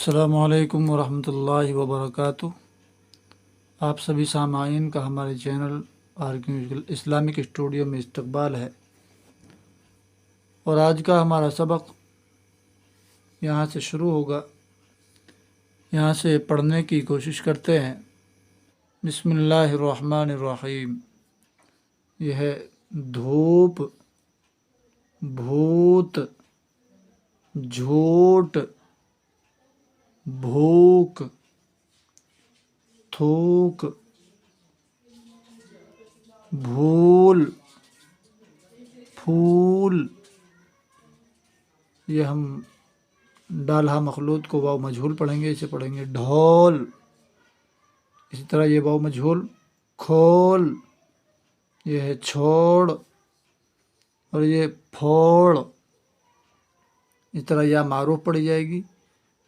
अस्सलामु अलैकुम वरहमतुल्लाहि वबरकातुह। आप सभी सामाईन का हमारे चैनल आरक्यू इस्लामिक स्टूडियो में इस्तकबाल है। और आज का हमारा सबक यहाँ से शुरू होगा। यहाँ से पढ़ने की कोशिश करते हैं। बिस्मिल्लाहिर्रहमानिर्रहीम। यह है धूप, भूत, झूठ, भूख, थूक, भूल, फूल। ये हम डालहा मखलूत को वाव मजहूल पढ़ेंगे, इसे पढ़ेंगे ढोल। इसी तरह ये वाव मजहूल खोल, ये है छोड़, और ये फोड़। इस तरह या मारूफ पढ़ी जाएगी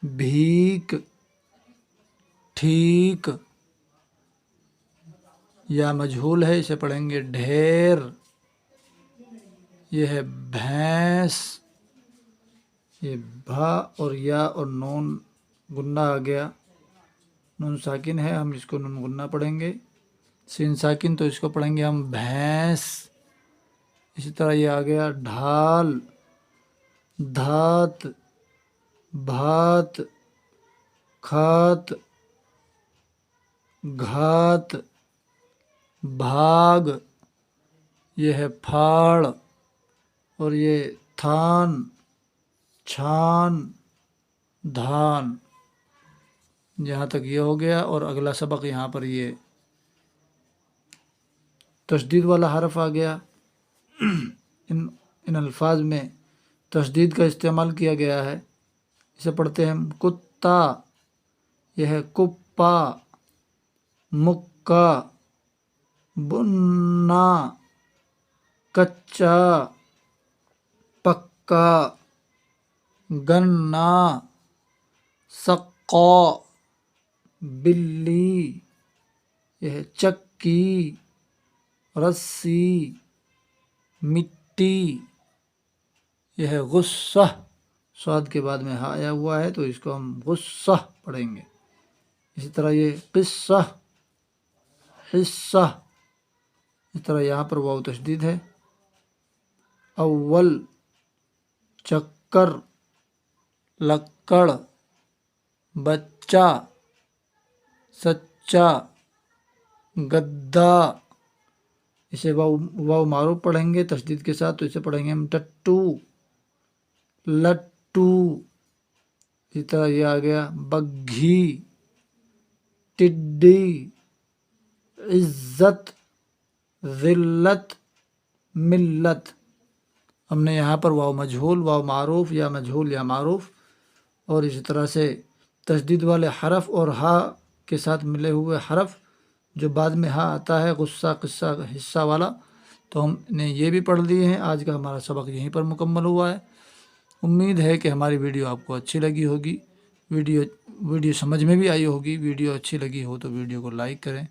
भीख, ठीक। या मजहूल है, इसे पढ़ेंगे ढेर। यह है भैंस। ये भा और या और नून गुन्ना आ गया। नून साकिन है, हम इसको नून गुन्ना पढ़ेंगे। सीन साकिन, तो इसको पढ़ेंगे हम भैंस। इसी तरह ये आ गया ढाल, धात, भात, खात, घात, भाग। ये है फाड़, और ये थान, छान, धान। यहाँ तक ये हो गया। और अगला सबक यहाँ पर ये तशदीद वाला हरफ आ गया। इन अल्फाज में तशदीद का इस्तेमाल किया गया है। इसे पढ़ते हैं हम कुत्ता। यह है कुप्पा, मुक्का, बुन्ना, कच्चा, पक्का, गन्ना, सक्का, बिल्ली। यह है चक्की, रस्सी, मिट्टी। यह है गुस्सा। स्वाद के बाद में हा आया हुआ है, तो इसको हम गुस्सा पढ़ेंगे। इसी तरह ये किस्सा, हिस्सा। इस तरह यहाँ पर वाव तशदीद है। अव्वल, चक्कर, लक्कड़, बच्चा, सच्चा, गद्दा। इसे वाव मारूफ पढ़ेंगे तशदीद के साथ, तो इसे पढ़ेंगे हम टट्टू, लट्टू। इसी तरह ये आ गया बग्घी, टिड्डी, इज्जत, ज़िल्लत, मिल्लत। हमने यहाँ पर वाव मजहूल, वाव मारूफ, या मजहूल या मारूफ, और इसी तरह से तशदीद वाले हरफ और हा के साथ मिले हुए हरफ जो बाद में हा आता है, गुस्सा, किस्सा, हिस्सा वाला, तो हमने ये भी पढ़ लिए हैं। आज का हमारा सबक यहीं पर मुकम्मल हुआ है। उम्मीद है कि हमारी वीडियो आपको अच्छी लगी होगी। वीडियो समझ में भी आई होगी। वीडियो अच्छी लगी हो तो वीडियो को लाइक करें,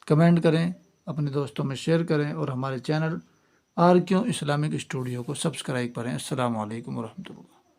कमेंट करें, अपने दोस्तों में शेयर करें, और हमारे चैनल आरक्यू इस्लामिक स्टूडियो को सब्सक्राइब करें। अस्सलामु अलैकुम वरहमतुल्लाह।